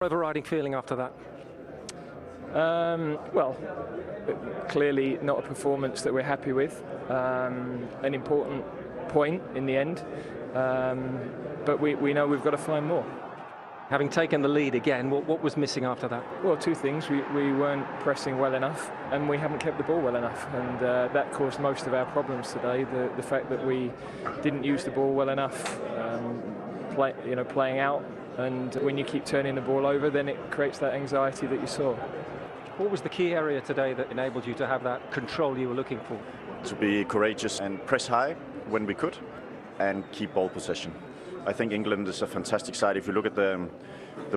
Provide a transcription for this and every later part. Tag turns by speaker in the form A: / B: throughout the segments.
A: Overriding feeling after that?
B: Well, clearly not a performance that we're happy with. An important point in the end, but we know we've got to find more.
A: Having taken the lead again, what was missing after that?
B: Well, two things. We weren't pressing well enough, and we haven't kept the ball well enough, and that caused most of our problems today. The fact that we didn't use the ball well enough, playing out. And when you keep turning the ball over, then it creates that anxiety that you saw.
A: What was the key area today that enabled you to have that control you were looking for?
C: To be courageous and press high when we could and keep ball possession. I think England is a fantastic side. If you look at the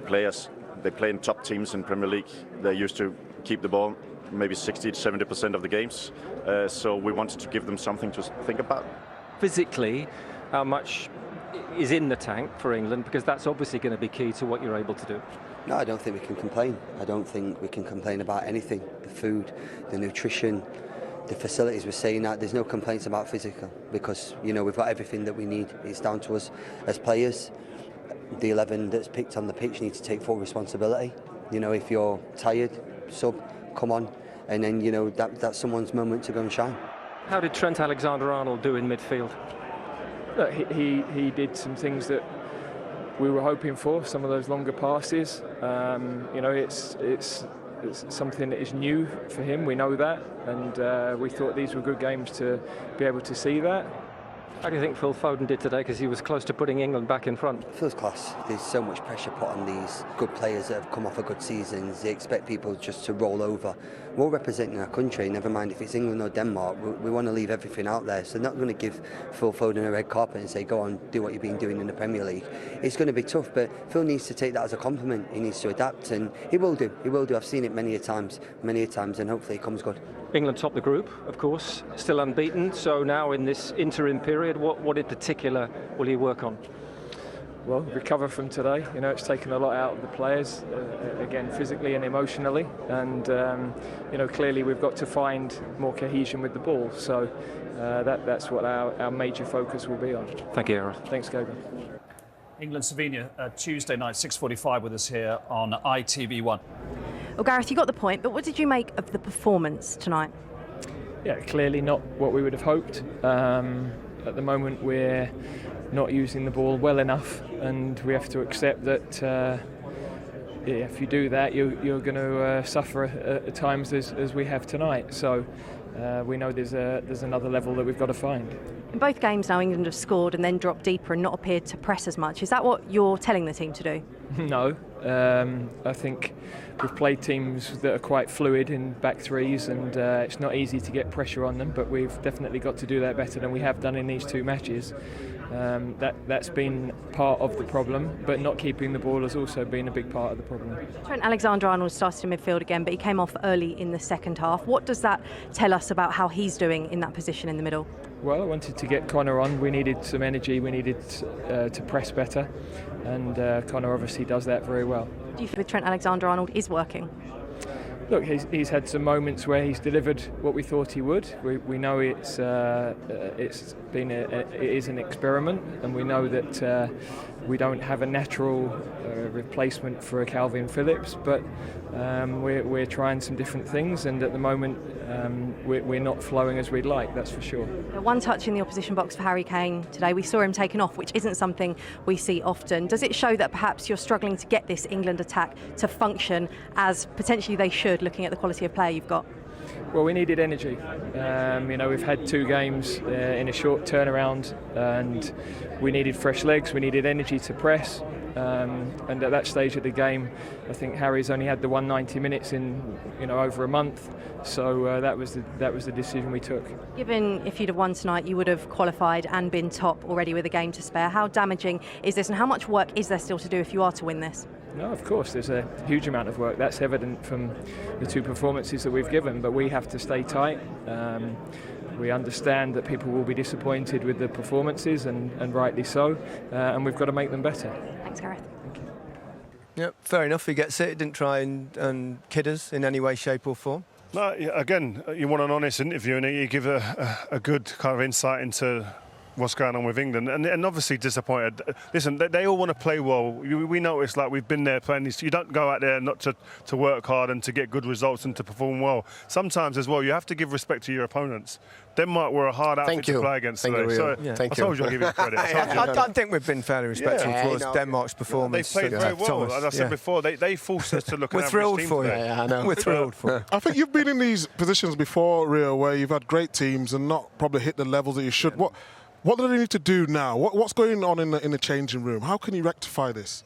C: players, they play in top teams in Premier League. They're used to keep the ball maybe 60 to 70% of the games. So we wanted to give them something to think about.
A: Physically, how much is in the tank for England, because that's obviously going to be key to what you're able to do?
D: No, I don't think we can complain. I don't think we can complain about anything. The food, the nutrition, the facilities, we're saying that there's no complaints about physical, because we've got everything that we need. It's down to us as players. The 11 that's picked on the pitch need to take full responsibility. If you're tired, sub, come on, and then that's someone's moment to go and shine.
A: How did Trent Alexander-Arnold do in midfield?
B: Look, he did some things that we were hoping for, some of those longer passes. It's something that is new for him, we know that, and we thought these were good games to be able to see that.
A: How do you think Phil Foden did today, because he was close to putting England back in front?
D: Phil's class. There's so much pressure put on these good players that have come off a good season. They expect people just to roll over. We're representing our country, never mind if it's England or Denmark. We want to leave everything out there. So not going to give Phil Foden a red carpet and say, go on, do what you've been doing in the Premier League. It's going to be tough, but Phil needs to take that as a compliment. He needs to adapt, and he will do. He will do. I've seen it many a times, and hopefully it comes good.
A: England top the group, of course, still unbeaten. So now in this interim period, what in particular will you work on?
B: Well, recover from today. It's taken a lot out of the players, again, physically and emotionally. And, clearly we've got to find more cohesion with the ball. So that's what our major focus will be on.
A: Thank you, Aaron.
B: Thanks, Gabriel.
E: England-Slovenia, Tuesday night, 6:45 with us here on ITV1.
F: Well, Gareth, you got the point, but what did you make of the performance tonight?
B: Yeah, clearly not what we would have hoped. At the moment, we're not using the ball well enough, and we have to accept that if you do that, you're going to suffer at times as we have tonight. So we know there's another level that we've got to find.
F: In both games now, England have scored and then dropped deeper and not appeared to press as much. Is that what you're telling the team to do?
B: No. I think we've played teams that are quite fluid in back threes, and it's not easy to get pressure on them, but we've definitely got to do that better than we have done in these two matches. That's been part of the problem, but not keeping the ball has also been a big part of the problem.
F: Trent Alexander-Arnold started in midfield again, but he came off early in the second half. What does that tell us about how he's doing in that position in the middle?
B: Well, I wanted to get Connor on. We needed some energy. We needed to press better, and Connor obviously does that very well.
F: Do you feel with Trent Alexander-Arnold is working?
B: Look, he's had some moments where he's delivered what we thought he would. We know it is an experiment, and we know that we don't have a natural replacement for a Calvin Phillips, but we're trying some different things, and at the moment we're not flowing as we'd like, that's for sure.
F: One touch in the opposition box for Harry Kane today. We saw him taken off, which isn't something we see often. Does it show that perhaps you're struggling to get this England attack to function as potentially they should, looking at the quality of player you've got?
B: Well, we needed energy. We've had two games in a short turnaround, and we needed fresh legs. We needed energy to press. And at that stage of the game, I think Harry's only had the 190 minutes in over a month. So that was the decision we took.
F: Given if you'd have won tonight, you would have qualified and been top already with a game to spare. How damaging is this, and how much work is there still to do if you are to win this?
B: No, of course, there's a huge amount of work. That's evident from the two performances that we've given, but we have to stay tight. We understand that people will be disappointed with the performances, and rightly so, and we've got to make them better.
F: Thanks, Gareth.
B: Thank you.
G: Yep, fair enough, he gets it. Didn't try and kid us in any way, shape or form.
H: No, again, you want an honest interview, and you give a good kind of insight into what's going on with England, and obviously disappointed. Listen, they all want to play well. We know it's like we've been there playing these. You don't go out there not to work hard and to get good results and to perform well. Sometimes as well, you have to give respect to your opponents. Denmark were a hard outfit to play against today. So I told you I'll give you credit.
G: I think we've been fairly respectful towards Denmark's performance.
H: They played very well. As I said before, they forced us to look at
G: We're thrilled for you.
I: Yeah, I know.
G: We're thrilled for you.
J: I think you've been in these positions before, Rio, where you've had great teams and not probably hit the levels that you should. What do they need to do now? What's going on in the changing room? How can you rectify this?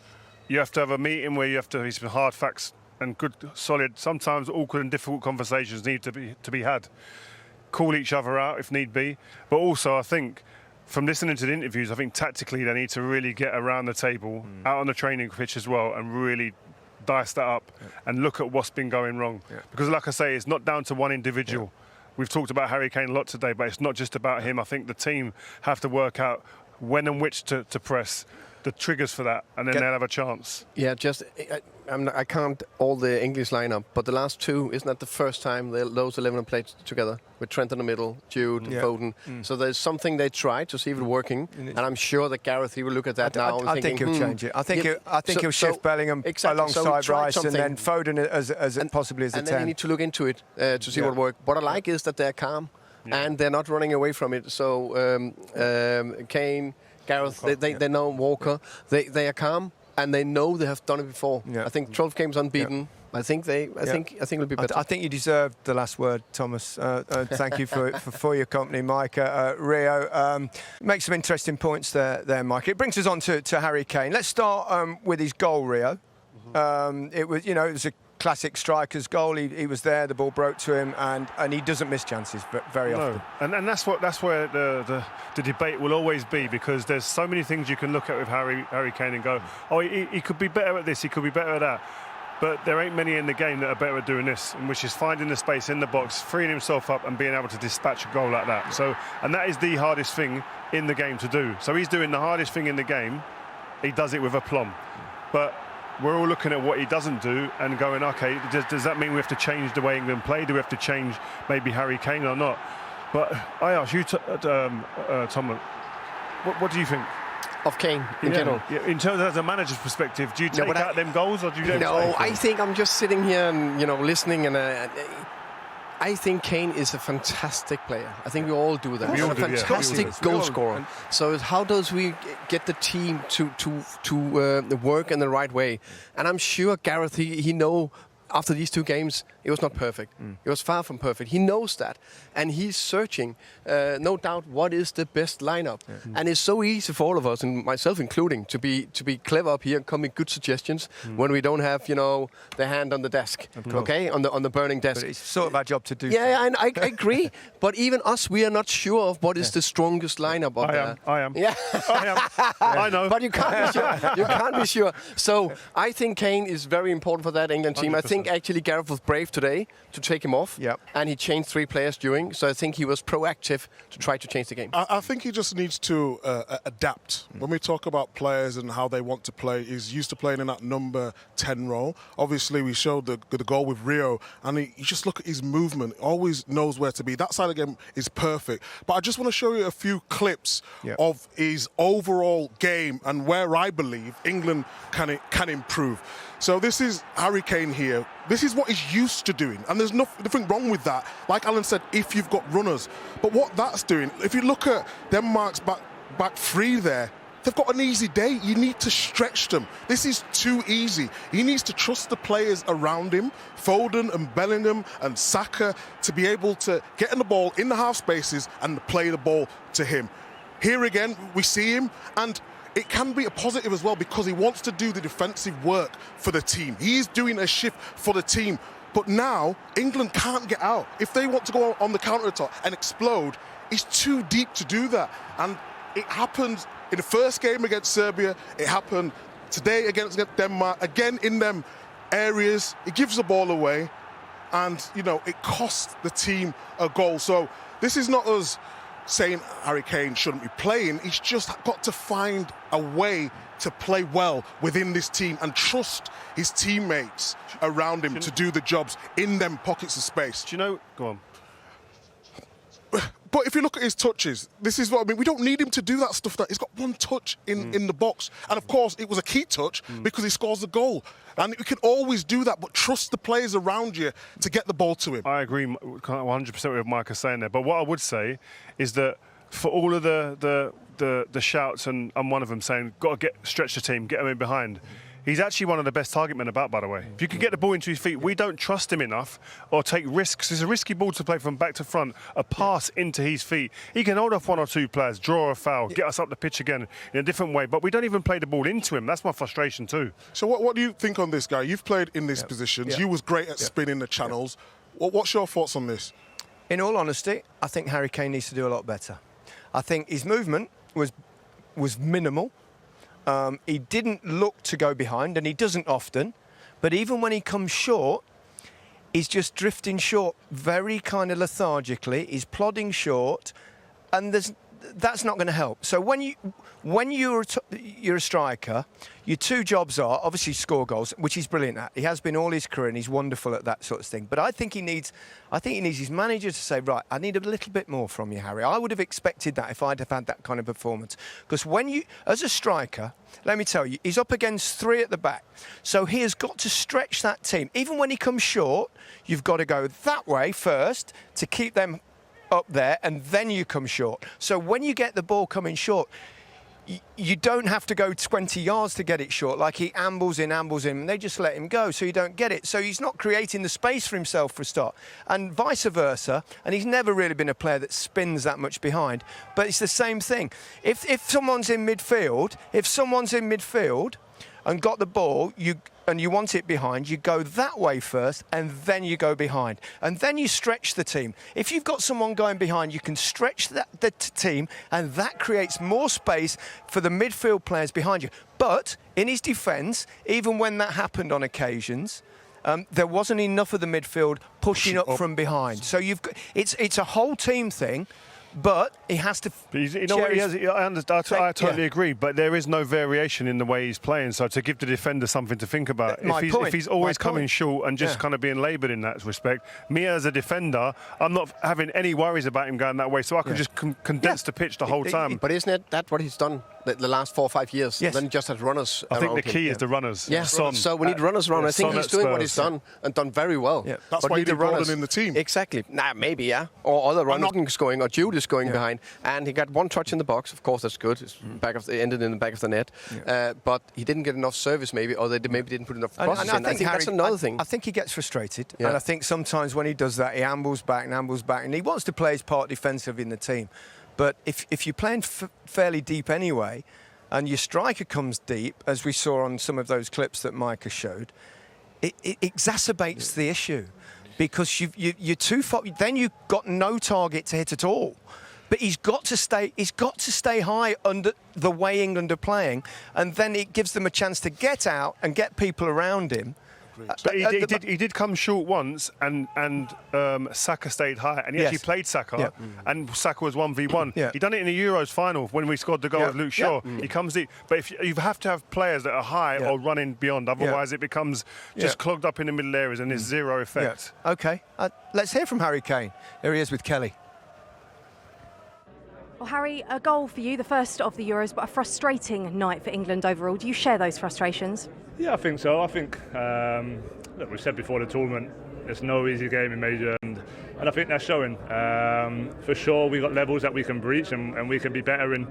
H: You have to have a meeting where you have to have some hard facts and good, solid, sometimes awkward and difficult conversations need to be had. Call each other out if need be. But also, I think, from listening to the interviews, I think tactically they need to really get around the table, out on the training pitch as well, and really dice that up and look at what's been going wrong. Because like I say, it's not down to one individual. We've talked about Harry Kane a lot today, but it's not just about him. I think the team have to work out when and which to press, the triggers for that, and then they'll have a chance.
I: Yeah, I can't all the English lineup, but the last two, isn't that the first time those 11 have played together with Trent in the middle, Jude, Foden. So there's something they tried to see if it's working, and I'm sure that Gareth, he will look at that now.
G: I think he'll change it. I think he'll shift Bellingham alongside Rice and then Foden as possibly as a 10.
I: And then you need to look into it to see what works. What I like is that they're calm and they're not running away from it. So Kane, Gareth, they know Walker. They are calm. And they know they have done it before. I think 12 games unbeaten. I think it'll be better.
G: I think you deserve the last word, Thomas. Thank you for your company, Mike. Rio, make some interesting points there, Mike. It brings us on to Harry Kane. Let's start with his goal, Rio. It was a classic striker's goal. He was there. The ball broke to him, and he doesn't miss chances very often.
H: And that's where the debate will always be, because there's so many things you can look at with Harry Kane and go, oh, he could be better at this, he could be better at that. But there ain't many in the game that are better at doing this, which is finding the space in the box, freeing himself up, and being able to dispatch a goal like that. So, and that is the hardest thing in the game to do. So he's doing the hardest thing in the game. He does it with aplomb. But we're all looking at what he doesn't do and going, okay, does that mean we have to change the way England play? Do we have to change maybe Harry Kane or not? But I ask you, Tom, what do you think?
I: Of Kane in general?
H: Yeah. In terms of as a manager's perspective, do you take out them goals or do you don't?
I: No, I think I'm just sitting here and listening, and I think Kane is a fantastic player. I think we all do that. He's a fantastic goal scorer. So how does we get the team to work in the right way? And I'm sure Gareth, he know after these two games, it was not perfect. It was far from perfect. He knows that. And he's searching, no doubt, what is the best lineup. And it's so easy for all of us, and myself including, to be clever up here and come with good suggestions when we don't have, the hand on the desk, okay, on the burning desk.
G: But it's sort of our job to do.
I: Yeah, I agree. But even us, we are not sure of what is the strongest lineup up there.
H: I am.
I: Yeah,
H: I am. I know.
I: But you can't be sure. You can't be sure. So I think Kane is very important for that England team. 100%. I think actually Gareth was brave today to take him off, and he changed 3 players during. So I think he was proactive to try to change the game.
J: I think he just needs to adapt. When we talk about players and how they want to play, he's used to playing in that number 10 role. Obviously, we showed the goal with Rio, and you just look at his movement. Always knows where to be. That side of the game is perfect. But I just want to show you a few clips of his overall game and where I believe England can improve. So this is Harry Kane here. This is what he's used to doing, and there's nothing wrong with that. Like Alan said, if you've got runners. But what that's doing, if you look at Denmark's back 3 there, they've got an easy day. You need to stretch them. This is too easy. He needs to trust the players around him, Foden and Bellingham and Saka, to be able to get in the ball in the half spaces and play the ball to him. Here again, we see him, and it can be a positive as well because he wants to do the defensive work for the team. He's doing a shift for the team. But now, England can't get out. If they want to go on the counter-attack and explode, it's too deep to do that. And it happened in the first game against Serbia. It happened today against Denmark. Again, in them areas, it gives the ball away. And, it costs the team a goal. So this is not us saying Harry Kane shouldn't be playing. He's just got to find a way to play well within this team and trust his teammates around him to do the jobs in them pockets of space.
H: Do you know? Go on.
J: But if you look at his touches, this is what I mean. We don't need him to do that stuff. He's got one touch in the box. And, of course, it was a key touch because he scores the goal. And we can always do that, but trust the players around you to get the ball to him.
H: I agree 100% with Micah saying there. But what I would say is that for all of the shouts and one of them saying, got to stretch the team, get him in behind, he's actually one of the best target men about, by the way. If you can get the ball into his feet, we don't trust him enough or take risks. It's a risky ball to play from back to front, a pass into his feet. He can hold off one or two players, draw a foul, get us up the pitch again in a different way, but we don't even play the ball into him. That's my frustration too.
J: So what do you think on this guy? You've played in these positions. You was great at spinning the channels. What's your thoughts on this?
G: In all honesty, I think Harry Kane needs to do a lot better. I think his movement was minimal. He didn't look to go behind, and he doesn't often. But even when he comes short, he's just drifting short very kind of lethargically. He's plodding short, and that's not going to help. So when you're a striker, your two jobs are obviously score goals, which he's brilliant at. He has been all his career, and he's wonderful at that sort of thing. But I think he needs his manager to say, right, I need a little bit more from you, Harry. I would have expected that if I'd have had that kind of performance. Because as a striker, let me tell you, he's up against three at the back. So he has got to stretch that team. Even when he comes short, you've got to go that way first to keep them up there, and then you come short. So when you get the ball coming short, you don't have to go 20 yards to get it short, like he ambles in, and they just let him go, so you don't get it. So he's not creating the space for himself for a start, and vice versa. And he's never really been a player that spins that much behind. But it's the same thing. If someone's in midfield, and got the ball, and you want it behind, you go that way first, and then you go behind. And then you stretch the team. If you've got someone going behind, you can stretch the team, and that creates more space for the midfield players behind you. But in his defence, even when that happened on occasions, there wasn't enough of the midfield pushing up from behind. So it's a whole team thing. But he has to.
H: I totally agree. But there is no variation in the way he's playing. So to give the defender something to think about, if he's always coming short and just kind of being laboured in that respect, me as a defender, I'm not having any worries about him going that way. So I can just condense the pitch the whole time.
I: But isn't that what he's done the last 4 or 5 years?
G: Yes.
I: Then he just had runners.
H: I think the key is the runners.
I: Yeah. So we need runners around. I think he's doing what he's done and done very well.
J: Yeah. That's why you need Roland in the team.
I: Exactly. Maybe, yeah. Or other runners going, or Jude is going behind. And he got one touch in the box. Of course, that's good. It's ended in the back of the net. But he didn't get enough service, maybe, or they maybe didn't put enough crosses in. I think that's another thing.
G: I think he gets frustrated. Yeah. And I think sometimes when he does that, he ambles back, and he wants to play his part defensive in the team. But if you're playing fairly deep anyway, and your striker comes deep, as we saw on some of those clips that Micah showed, it exacerbates the issue, because you're too far. Then you've got no target to hit at all. But he's got to stay high under the way England are playing, and then it gives them a chance to get out and get people around him.
H: But he did come short once, and Saka stayed high, and he actually played Saka, and Saka was 1v1. Yeah. He done it in the Euros final when we scored the goal with Luke Shaw. He comes deep, but if you have to have players that are high or running beyond, otherwise it becomes just clogged up in the middle areas, and there's zero effect.
G: Yeah. Okay, let's hear from Harry Kane. Here he is with Kelly.
F: Well, Harry, a goal for you, the first of the Euros, but a frustrating night for England overall. Do you share those frustrations?
K: Yeah, I think so. I think, look, we said before the tournament, it's no easy game in major, and I think that's showing. For sure, we've got levels that we can breach, and we can be better in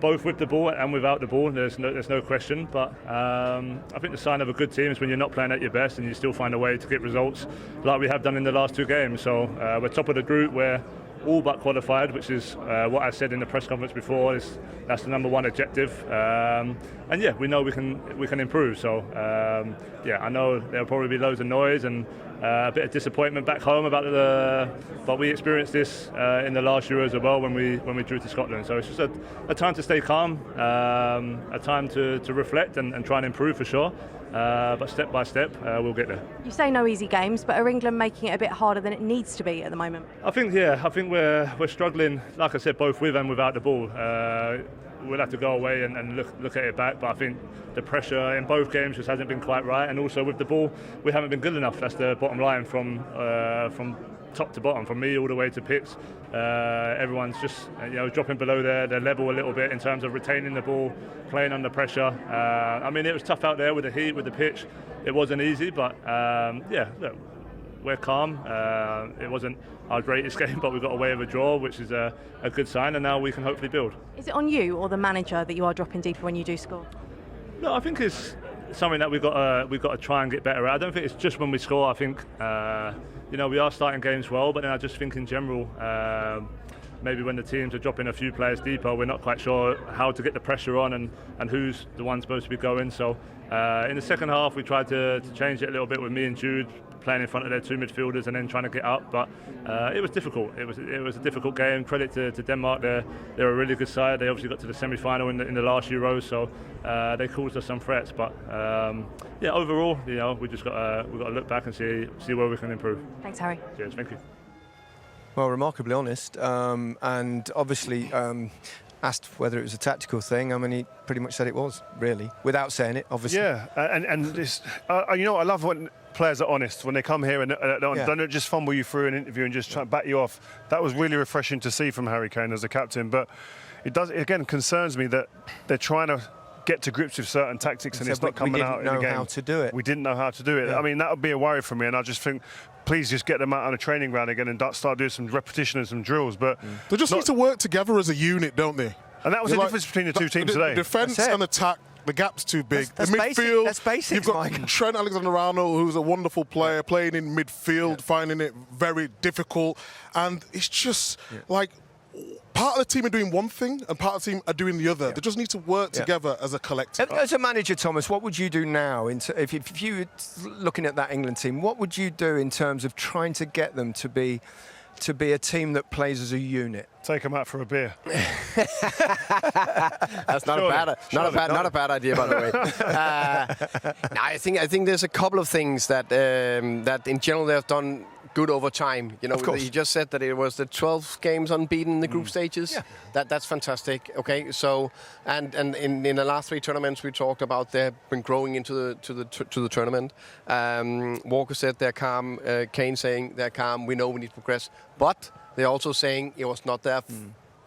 K: both with the ball and without the ball. There's no question. But I think the sign of a good team is when you're not playing at your best and you still find a way to get results like we have done in the last two games. So we're top of the group. We're all but qualified, which is what I said in the press conference before. That's the number one objective, and yeah, we know we can improve. So yeah, I know there'll probably be loads of noise and a bit of disappointment back home but we experienced this in the last Euros as well when we drew to Scotland. So it's just a time to stay calm, a time to reflect and try and improve for sure. But step by step, we'll get there.
F: You say no easy games, but are England making it a bit harder than it needs to be at the moment?
K: I think we're struggling, like I said, both with and without the ball. we'll have to go away and look at it back. But I think the pressure in both games just hasn't been quite right, and also with the ball, we haven't been good enough. That's the bottom line from top to bottom, from me all the way to Pix. Everyone's just dropping below their level a little bit in terms of retaining the ball, playing under pressure. I mean, it was tough out there with the heat, with the pitch. It wasn't easy, but look, we're calm. It wasn't our greatest game, but we got away with a draw, which is a good sign, and now we can hopefully build.
F: Is it on you or the manager that you are dropping deeper when you do score?
K: No, I think it's something that we've got to try and get better at. I don't think it's just when we score. I think we are starting games well, but then I just think in general, maybe when the teams are dropping a few players deeper, we're not quite sure how to get the pressure on and who's the one supposed to be going. So in the second half, we tried to change it a little bit with me and Jude playing in front of their two midfielders and then trying to get up, but it was difficult. It was a difficult game. Credit to Denmark, they're a really good side. They obviously got to the semi-final in the last Euros, so they caused us some threats. But overall, we just got to look back and see where we can improve.
F: Thanks, Harry.
K: Cheers, thank you.
G: Well, remarkably honest, and obviously asked whether it was a tactical thing. I mean, he pretty much said it was, really, without saying it, obviously.
H: Yeah, and it's, I love when players are honest, when they come here and don't just fumble you through an interview and just try and back you off. That was really refreshing to see from Harry Kane as a captain, but it concerns me that they're trying to get to grips with certain tactics and it's not coming out in the game.
G: We didn't know how to do it.
H: We didn't know how to do it. Yeah. I mean, that would be a worry for me, and I just think, please just get them out on a training ground again and start doing some repetition and some drills. But
J: they just need to work together as a unit, don't they?
H: And that was the difference between the two teams today.
J: Defence and attack, the gap's too big.
G: That's
J: the midfield,
G: that's basics,
J: you've got
G: Mike.
J: Trent Alexander-Arnold, who's a wonderful player, playing in midfield, finding it very difficult. And it's just like part of the team are doing one thing and part of the team are doing the other. They just need to work together as a collective.
G: As a manager, Thomas, what would you do now? If you were looking at that England team, what would you do in terms of trying to get them to be a team that plays as a unit?
H: Take them out for a beer.
I: That's not a bad idea, by the way. I think there's a couple of things that in general they have done good over time. He just said that it was the 12 games unbeaten in the group stages. Yeah. That's fantastic. Okay, so and in the last 3 tournaments we talked about, they've been growing into the tournament. Walker said they're calm. Kane saying they're calm. We know we need to progress, but they're also saying it was not their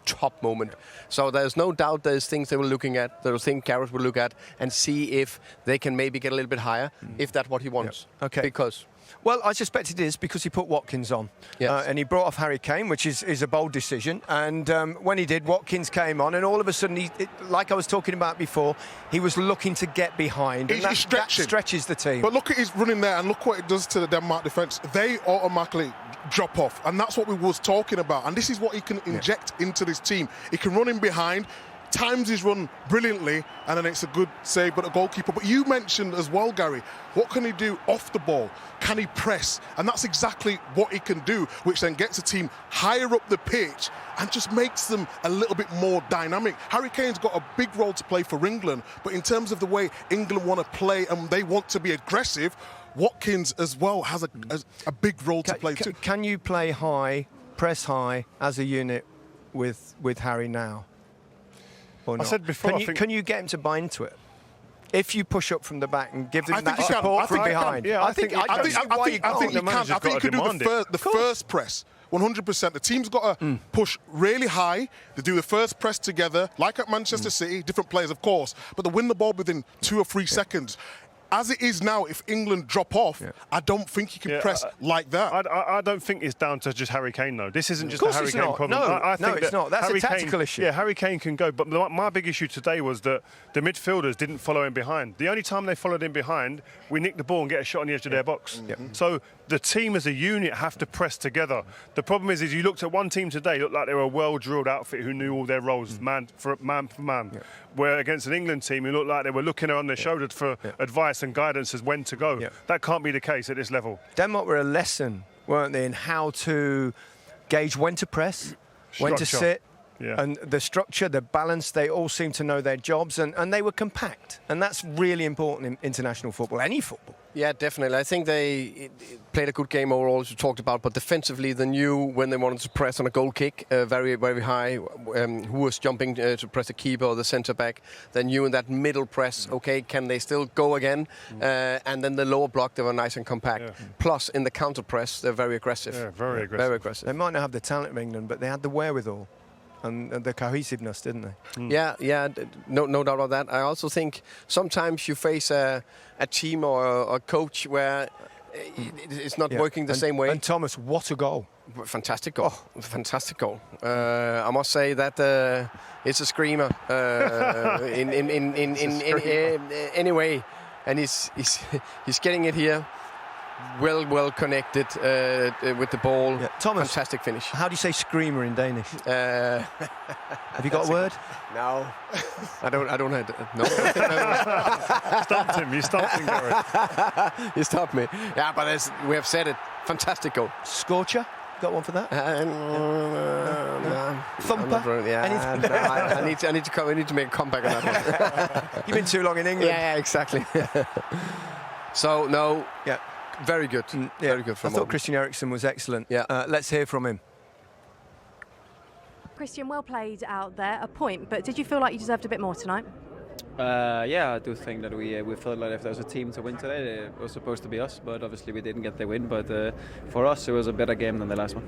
I: top moment. So there's no doubt there's things they were looking at. There's things Gareth will look at and see if they can maybe get a little bit higher, if that's what he wants.
G: Yep. Okay.
I: Because.
G: Well, I suspect it is because he put Watkins on.
I: Yes.
G: And he brought off Harry Kane, which is a bold decision. And when he did, Watkins came on, and all of a sudden, like I was talking about before, he was looking to get behind. And that stretches the team.
J: But look at his running there, and look what it does to the Denmark defence. They automatically drop off, and that's what we was talking about. And this is what he can inject into this team. He can run in behind, times his run brilliantly, and then it's a good save, but a goalkeeper. But you mentioned as well, Gary, what can he do off the ball? Can he press? And that's exactly what he can do, which then gets the team higher up the pitch and just makes them a little bit more dynamic. Harry Kane's got a big role to play for England, but in terms of the way England want to play and they want to be aggressive, Watkins as well has a big role to play too.
G: Can you play high, press high as a unit with Harry now? Or not?
H: I said before,
G: can you get him to buy into it? If you push up from the back and give them that support from behind.
J: I think you can. I think you can do the first press. 100%. The team's got to push really high. They do the first press together, like at Manchester City, different players, of course, but they win the ball within 2 or 3 seconds. As it is now, if England drop off, I don't think you can press like that.
H: I don't think it's down to just Harry Kane, though. This isn't just a Harry Kane problem.
G: I think it's not. That's a tactical issue.
H: Yeah, Harry Kane can go. But my big issue today was that the midfielders didn't follow him behind. The only time they followed him behind, we nicked the ball and get a shot on the edge of their box. So the team as a unit have to press together. The problem is you looked at one team today, looked like they were a well-drilled outfit who knew all their roles, man for man. Where against an England team, who looked like they were looking on their shoulders for advice and guidance as when to go. That can't be the case at this level.
G: Denmark were a lesson, weren't they, in how to gauge when to press, when to sit, and the structure, the balance. They all seem to know their jobs, and they were compact. And that's really important in international football, any football.
I: Yeah, definitely. I think they played a good game overall, as you talked about, but defensively they knew when they wanted to press on a goal kick very, very high, who was jumping to press the keeper or the centre-back. They knew in that middle press, okay, can they still go again? And then the lower block, they were nice and compact. Yeah. Plus, in the counter-press, they're very aggressive.
H: Yeah, very aggressive.
I: Very aggressive.
G: They might not have the talent of England, but they had the wherewithal. And the cohesiveness, didn't they?
I: Yeah, no doubt about that. I also think sometimes you face a team or a coach where it's not working the same way.
G: And Thomas, what a goal!
I: Fantastic goal! Fantastic goal! I must say that it's a screamer in any way, and he's getting it here. Well connected with the ball.
G: Yeah. Thomas,
I: fantastic finish.
G: How do you say screamer in Danish? Have you got a word?
I: No, I don't have. No.
H: Stopped him. You stopped him, Gary.
I: You stopped me. Yeah, but as we have said it, fantastic goal.
G: Scorcher? Got one for that?
I: No.
G: Thumper?
I: I need to make a comeback on that one.
G: You've been too long in England.
I: Yeah, exactly. So no.
G: Yeah.
I: Very good. Very good.
G: I thought Christian Eriksen was excellent.
I: Yeah.
G: Let's hear from him.
F: Christian, well played out there, a point, but did you feel like you deserved a bit more tonight?
L: Yeah, I do think that we felt like if there was a team to win today, it was supposed to be us, but obviously we didn't get the win. But for us, it was a better game than the last one.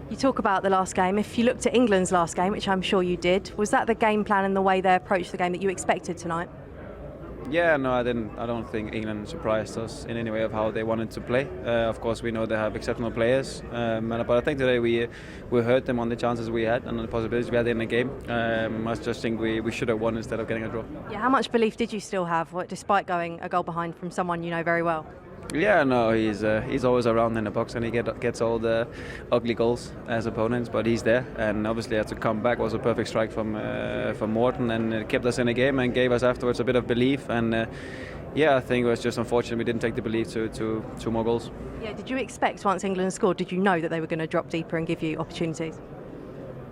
F: You talk about the last game. If you looked at England's last game, which I'm sure you did, was that the game plan and the way they approached the game that you expected tonight?
L: Yeah, no, I didn't. I don't think England surprised us in any way of how they wanted to play. Of course, we know they have exceptional players, but I think today we hurt them on the chances we had and on the possibilities we had in the game. I just think we should have won instead of getting a draw.
F: Yeah, how much belief did you still have, despite going a goal behind from someone you know very well?
L: Yeah, no, he's always around in the box and he gets all the ugly goals as opponents, but he's there. And obviously, had to come back was a perfect strike from Morten, and it kept us in the game and gave us afterwards a bit of belief. And yeah, I think it was just unfortunate we didn't take the belief to two more goals.
F: Yeah, did you expect once England scored? Did you know that they were going to drop deeper and give you opportunities?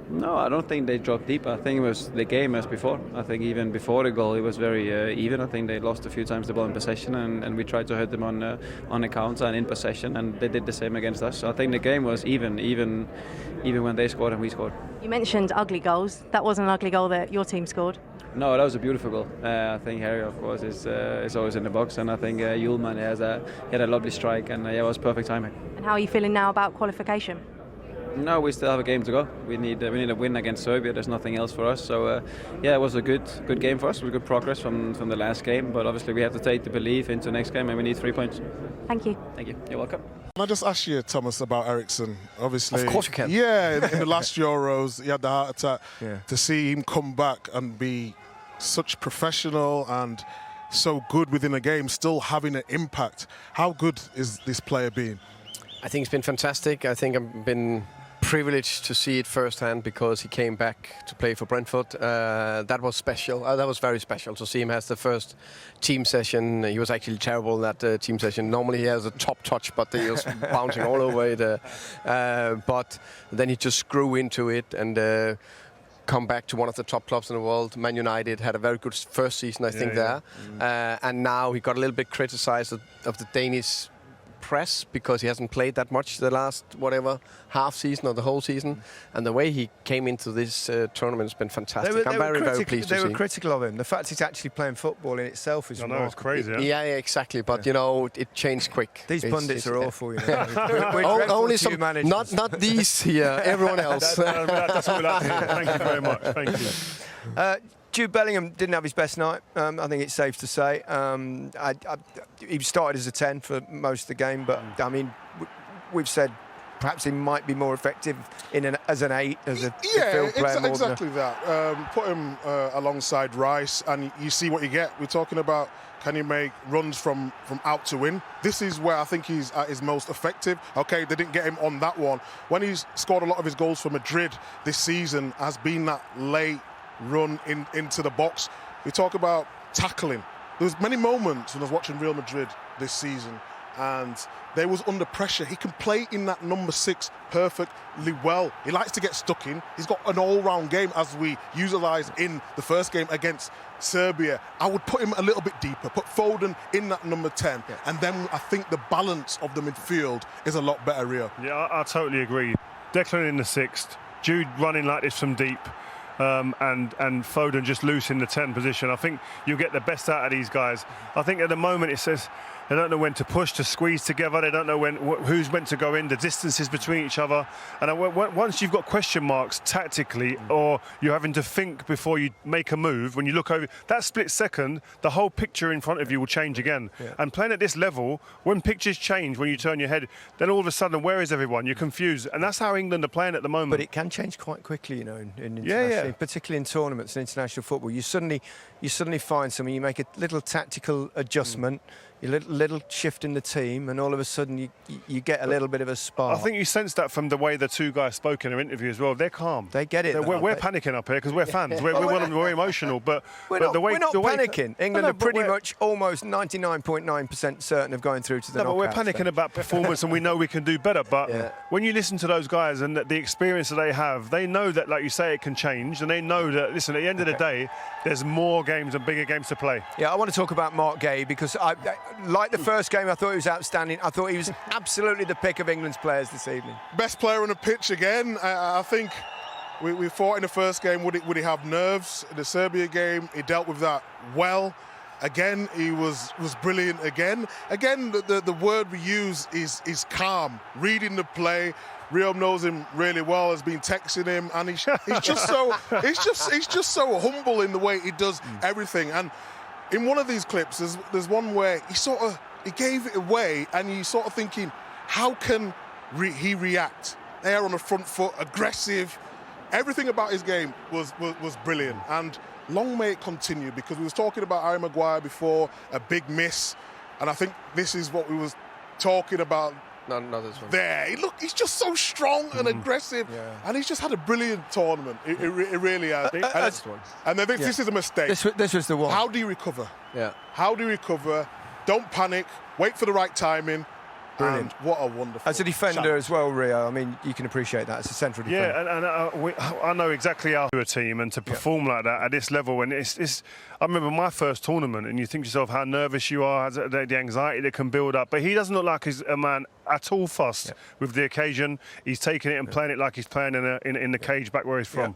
L: No, I don't think they dropped deep. I think it was the game as before. I think even before the goal, it was very even. I think they lost a few times the ball in possession, and we tried to hurt them on the counter and in possession, and they did the same against us. So I think the game was even when they scored and we scored.
F: You mentioned ugly goals. That wasn't an ugly goal that your team scored.
L: No, that was a beautiful goal. I think Harry, of course, is always in the box, and I think Hjulmand had a lovely strike, and it was perfect timing.
F: And how are you feeling now about qualification?
L: No, we still have a game to go. We need a win against Serbia. There's nothing else for us. So yeah, it was a good game for us. It was good progress from the last game. But obviously we have to take the belief into next game, and we need 3 points.
F: Thank you.
L: Thank you. You're welcome.
J: Can I just ask you, Thomas, about Eriksen? Obviously,
I: of course you can.
J: Yeah, in the last Euros, he had the heart attack. Yeah. To see him come back and be such professional and so good within a game, still having an impact. How good is this player being?
I: I think it's been fantastic. I think I've been privileged to see it firsthand because he came back to play for Brentford. That was special. That was very special to see him as the first team session. He was actually terrible in that team session. Normally he has a top touch, but he was bouncing all over it. But then he just grew into it and come back to one of the top clubs in the world. Man United had a very good first season, I think, there. And now he got a little bit criticized of the Danish press because he hasn't played that much the last half season or the whole season, and the way he came into this tournament has been fantastic. I'm very pleased to see.
G: They were critical of him. The fact he's actually playing football in itself is
H: remarkable. It's crazy.
I: Yeah, exactly. But you know, it changed quick.
G: These pundits are awful. You know.
I: Only some, not these here. Everyone else.
H: That's what we like to hear. Thank you very much. Thank you.
G: Jude Bellingham didn't have his best night. I think it's safe to say. He started as a 10 for most of the game, but I mean, we've said perhaps he might be more effective as an 8, as a field player.
J: Yeah, exactly that. Put him alongside Rice, and you see what you get. We're talking about, can he make runs from out to in? This is where I think he's at his most effective. Okay, they didn't get him on that one. When he's scored a lot of his goals for Madrid this season, has been that late run into the box. We talk about tackling. There was many moments when I was watching Real Madrid this season and they was under pressure. He can play in that number 6 perfectly well. He likes to get stuck in. He's got an all-round game, as we utilised in the first game against Serbia. I would put him a little bit deeper, put Foden in that number 10, and then I think the balance of the midfield is a lot better, Rio.
H: Yeah, I totally agree. Declan in the 6th, Jude running like this from deep, and Foden just loose in the 10 position. I think you'll get the best out of these guys. I think at the moment it says they don't know when to push, to squeeze together. They don't know who's meant to go in, the distances between each other. And once you've got question marks tactically, or you're having to think before you make a move, when you look over, that split second, the whole picture in front of you will change again. Yeah. And playing at this level, when pictures change, when you turn your head, then all of a sudden, where is everyone? You're confused. And that's how England are playing at the moment.
G: But it can change quite quickly, you know, in international, particularly in tournaments and international football. You suddenly find something, you make a little tactical adjustment, a little shift in the team, and all of a sudden you get a little bit of a spark.
H: I think you sense that from the way the two guys spoke in their interview as well. They're calm.
G: They get it.
H: We're panicking up here because we're fans. We're emotional, but
G: we're not panicking. England are pretty much almost 99.9% certain of going through to the knockouts.
H: But we're panicking about performance, and we know we can do better. But when you listen to those guys and the experience that they have, they know that, like you say, it can change, and they know that, listen, at the end of the day, there's more games and bigger games to play.
G: Yeah, I want to talk about Mark Gay because like the first game, I thought he was outstanding. I thought he was absolutely the pick of England's players this evening.
J: Best player on the pitch again. I think we fought in the first game. Would he have nerves? In the Serbia game, he dealt with that well. Again, he was brilliant again. Again, the word we use is calm, reading the play. Rio knows him really well, has been texting him, and he's just so humble in the way he does everything. And in one of these clips, there's one where he gave it away, and you're sort of thinking, how can he react? They are on the front foot, aggressive. Everything about his game was brilliant, and long may it continue, because we was talking about Harry Maguire before, a big miss, and I think this is what we was talking about.
I: No, this one.
J: There, he's just so strong and aggressive, and he's just had a brilliant tournament. It really has. And I think this is a mistake.
G: This was the one.
J: How do you recover?
I: Yeah.
J: How do you recover? Don't panic. Wait for the right timing. Brilliant. And what a wonderful
G: as a defender as well, Rio. I mean, you can appreciate that as a central defender.
H: Yeah, and I know exactly how to do a team, and to perform like that at this level. And it's I remember my first tournament, and you think to yourself how nervous you are, the anxiety that can build up. But he doesn't look like he's a man at all fussed with the occasion. He's taking it and playing it like he's playing in the cage back where he's from.